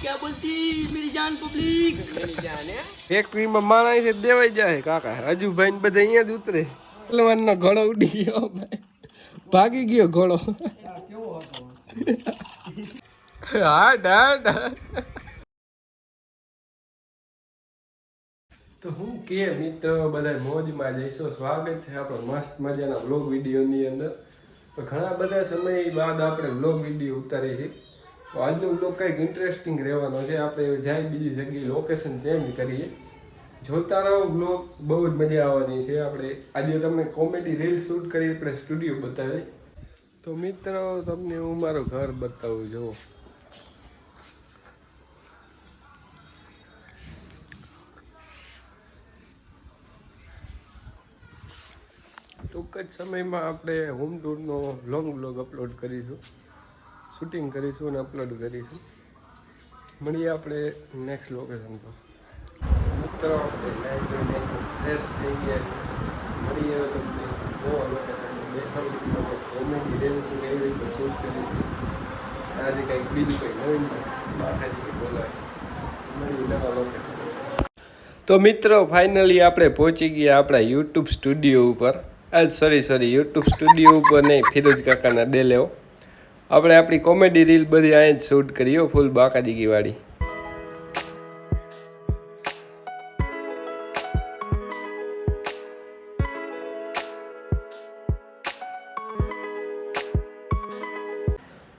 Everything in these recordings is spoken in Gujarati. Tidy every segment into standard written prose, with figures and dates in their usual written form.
क्या बोलती मेरी जान पब्लिक मेरी जान है ફેક્ટરી માં માણા છે દેવાઈ જાય કાકા હજુ ભાઈ ને બધા અહીંયા જ ઉતરે પહેલવાન નો ઘોડો ઉડી ગયો ભાઈ ભાગી ગયો ઘોડો હાટ હાટ તો હું કે મિત્રો બધા મોજમાં જઈશો સ્વાગત છે આપણો મસ્ત મજાના વ્લોગ વિડીયોની અંદર તો ઘણા બધા સમય બાદ આપણે વ્લોગ વિડીયો ઉતારીએ છીએ તો આજનો વ્લોગ કંઈક ઇન્ટરેસ્ટિંગ રહેવાનો છે આપણે જાય બીજી જગ્યાએ લોકેશન ચેન્જ કરીએ જોતા રહો વ્લોગ બહુ જ મજા આવવાની છે આપણે આજે તમને કોમેડી રીલ શૂટ કરી આપણે સ્ટુડિયો બતાવી તો મિત્રો તમને હું મારું ઘર બતાવું જુઓ ટૂંક જ સમયમાં આપણે હોમ ટૂરનો લોંગ વ્લોગ અપલોડ કરીશું શૂટિંગ કરીશું અને અપલોડ કરીશું મળીએ આપણે નેક્સ્ટ લોકેશન પર મિત્રો આપણે ફ્રેશ થઈ ગયા છે મળીએ તમને નવા લોકેશન દેખાડું કોમેડી રીલ્સ એવી રીતે શૂટ કરી આજે કંઈક બીજું કંઈ નવીન બાકાજી બોલાય મળીએ નવા લોકેશન તો મિત્રો ફાઇનલી આપણે પહોંચી ગયા આપણા યુટ્યુબ સ્ટુડિયો ઉપર સોરી યુટ્યુબ સ્ટુડિયો ઉપર નહીં ફિરોજ કાકાના ડેલેઓ આપણે આપણી કોમેડી રીલ બધી અહીંયા જ શૂટ કરી ફૂલ બાકાદીકી વાળી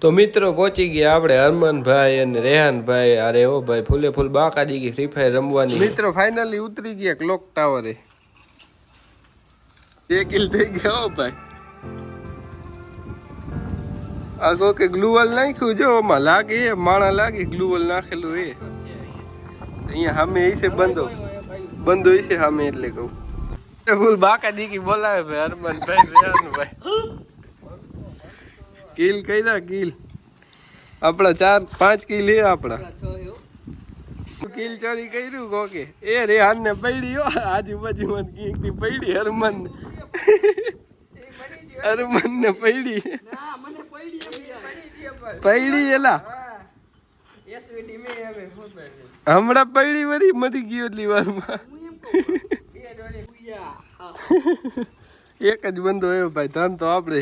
તો મિત્રો પહોંચી ગયા આપણે હરમનભાઈ અને રેહાનભાઈ અરે ઓ ભાઈ ફૂલે ફૂલ બાકાદીકી ફ્રી ફાયર રમવાની મિત્રો ફાઇનલી ઉતરી ગયા ક્લોક ટાવરે 1 કિલ થઈ ગયો ભાઈ આગો કે ગ્લુવલ નાખ્યું જો આમાં લાગે માણા લાગે ગ્લુવલ નાખેલું એ અહીંયા સામે એ છે બંધો એ છે સામે એટલે કહું ફૂલ બાકા દીકી બોલાવે ભાઈ હરમનભાઈ રેહાનભાઈ કિલ કર્યા કિલ આપણા 4-5 કિલ એ આપણા કિલ ચોરી કર્યું કોકે એ રેહાન ને પડી હો આજુબાજુમાં કઈકથી પડી હરમન ને પડી પડી એલા હમણાં પડી વળી મરી ગયો એટલી વારમાં એક જ બંધો આવ્યો ભાઈ ધન તો આપણે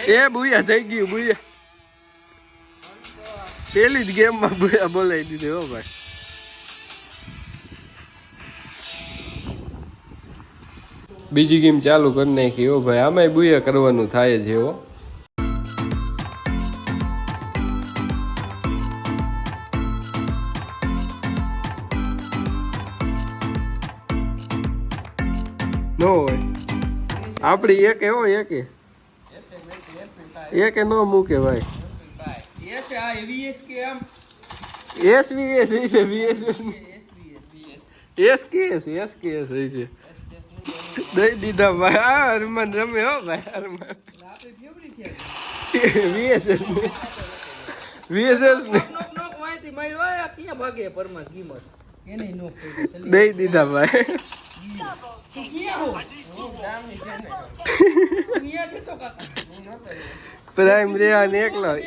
એ બુયા થઈ ગયું બુયા પેલી જ ગેમમાં બુયા બોલાવી દીધી હો ભાઈ બીજી ગેમ ચાલુ કરી નાખી હો ભાઈ આમાં બુયા કરવાનું થાય છે હો નો હોય આપડી એક એવો એક નો મૂકે ભાઈ SKS છે દઈ દીધા ભાઈ આ હરમન રમે હો ભાઈ હરમન VSS ને દઈ દીધા ભાઈ પ્રાઇમ રેહાન એકલા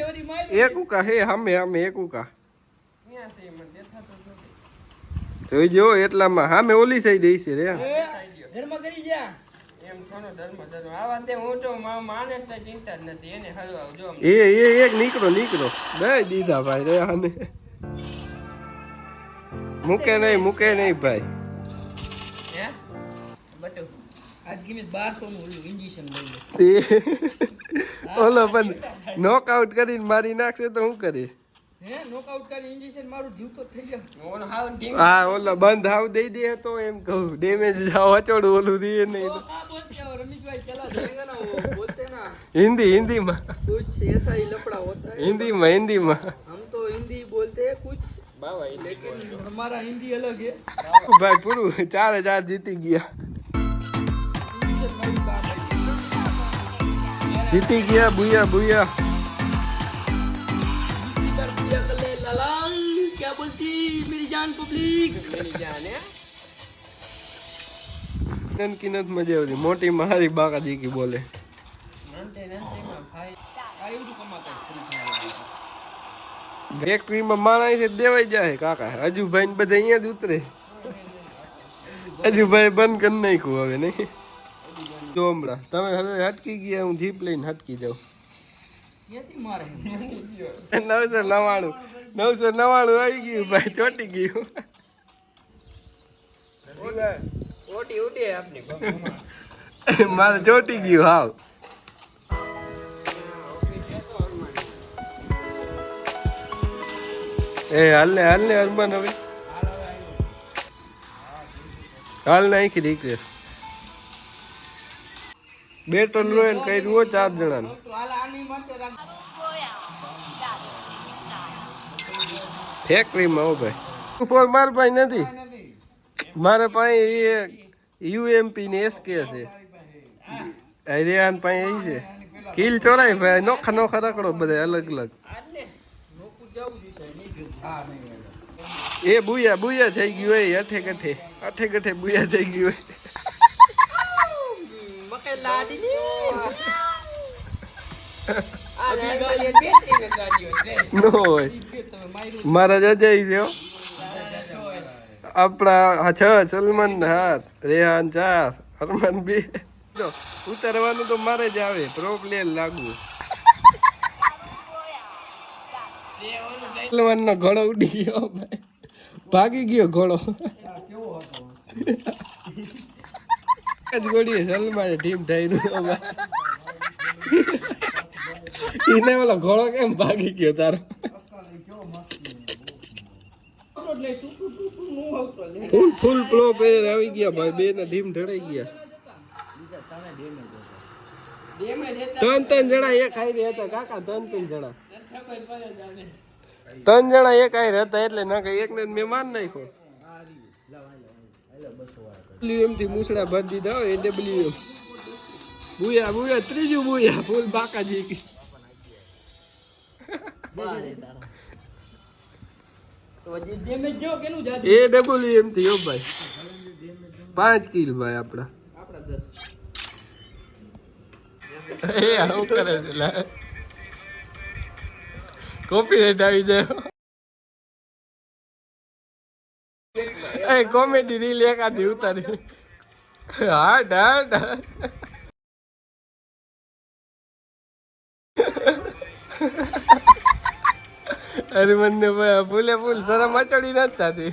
એક ઉકા હે હમે એક ઉકા જોઈ જો એટલામાં સામે ઓલી સાઈડ દઈ છે રે ધર્મ કરી જા એમ થોડો ધર્મ આવા તે હું તો માને તો ચિંતા જ નથી એને હલવાવ જો એ એક નીકળો દઈ દીધા ભાઈ રેહાને મૂકે નહીં ભાઈ હે બટુ આજ કિંમત 1200 નું ઓલું ઇન્જેક્શન લઈ લે ઓલો પણ નોકઆઉટ કરીને મારી નાખશે તો હું કરીશ હે નોકઆઉટ કરી ઇન્જેક્શન મારું જીવ તો થઈ જાય ઓલો હાવ હા ઓલો બંધ હાવ દઈ દે તો એમ કહું ડેમેજ અચોડું ઓલું દે નહીં તો रमेश चला जाएगा ना वो बोलते ना हिंदी में कुछ ऐसा ही लफड़ा होता है हिंदी में हम तो हिंदी बोलते हैं कुछ लेकिन हमारा हिंदी अलग है भाई पूरू 4000 जीती गया बुया क्या बोलती मेरी जान पब्लिक मेरी जान है की नत मजा आवती मोटी मारी बाका जी की बोले ફેક્ટરીમાં માણસ છે દેવાઈ જાય કાકા. અજુભાઈ ને બધા અહીંયા જ ઉતરે. અજુભાઈ બંધ કરી નાખ્યું હવે નહીં. જો હમણાં તમે હવે હટકી ગયા, હું જીપ લઈને હટકી જાઉં. 999 આવી ગયું ભાઈ, ચોટી ગયું. મારે ચોટી ગયું હાવ. એ હાલ ને અરમાન હવે હાલ નાખી દીકરી. બેટલ રોયલ કર્યું હો 4 જણાનું. ફેક્ટરીમાં હો ભાઈ. ફોર માર ભાઈ નથી, મારા પાસે યુએમપી ને એસકે છે. રેહાન પાસે એ છે. કિલ ચોરાય ભાઈ, નોખા રકડો બધા અલગ અલગ. એ બુયા થઈ ગયું હોય, અઠે ગઠે બુયા થઈ ગયું હોય. નો હોય મારા જજય છે આપણા 6, સલમાન 7, રેહાન 4, અરમાન 2. ઉતારવાનું તો મારે જ આવે, પ્રો પ્લેયર લાગુ. સલમાન નો ઘોડો ઉડી ગયો ભાઈ, ભાગી ગયો ઘોડો. ગોળીએ સલમાને ટીમ ઢાઈ એને ઓલો ઘોડો કેમ ભાગી ગયો તારો? ફૂલ પ્રો પ્લેયર આવી ગયા ભાઈ, 2 ના ટીમ ઢળાઈ ગયા. 3 જણા એક હારે હતા કાકા, 3 જણા 3 જણા એક હારે હતા એટલે ના કઈ એકને મેં માર નાખ્યો. WM થી મૂછડા ભરી દીધા હોય. AWM બુયા ત્રીજું બુયા ફૂલ બાકાજી. AWM થી હો ભાઈ, 5 કિલ ભાઈ આપડા. એ આવું કરે છે કોપીરાઈટ આવી જાય. કોમેડી રીલ એકાદી ઉતારી. હાટ અરે મને ફૂલે ફૂલ શરમ અચડી નથી થતી.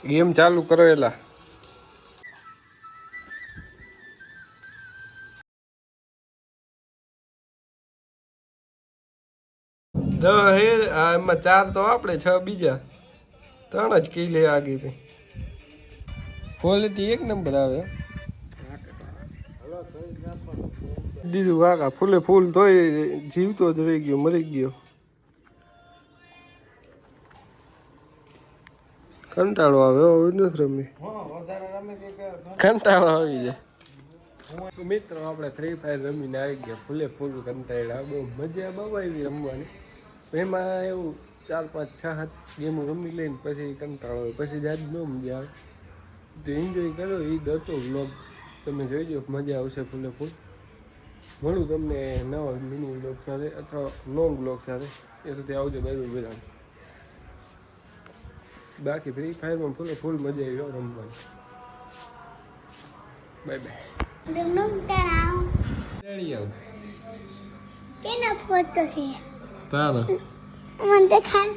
ગેમ ચાલુ કરો એલા. એમાં 4 તો આપણે, 6 બીજા, 3 જ કિલે આગી ભાઈ. ક્વોલિટી 1 નંબર આવે. દીધું કાકા ફૂલે ફૂલ તોય જીવતો જ રહી ગયો, મરી ગયો. કંટાળો આવે નથી રમી, કંટાળો આવી જાય. મિત્રો આપણે ફ્રી ફાયર રમીને આવી ગયા, ફૂલે ફૂલ કંટાળ્યા. બહુ મજા આવી રમવાની. એમાં એવું 4, 5, 6 ગેમો રમી લઈને પછી કંટાળો હોય, પછી જાત ન મજા આવે. તો એન્જોય કરો. એ હતો વ્લોગ, તમે જોઈજો, મજા આવશે ફૂલે ફૂલ. મળું તમને નવા મિની વ્લોગ સાથે અથવા લોંગ વ્લોગ સાથે. એ સુધી આવજો બાય બાય. બાકી ફ્રી ફાયરમાં ફૂલે ફૂલ મજા આવી રમવાની. Bye bye. કેના ફોટો છે તારા મને દેખાડ.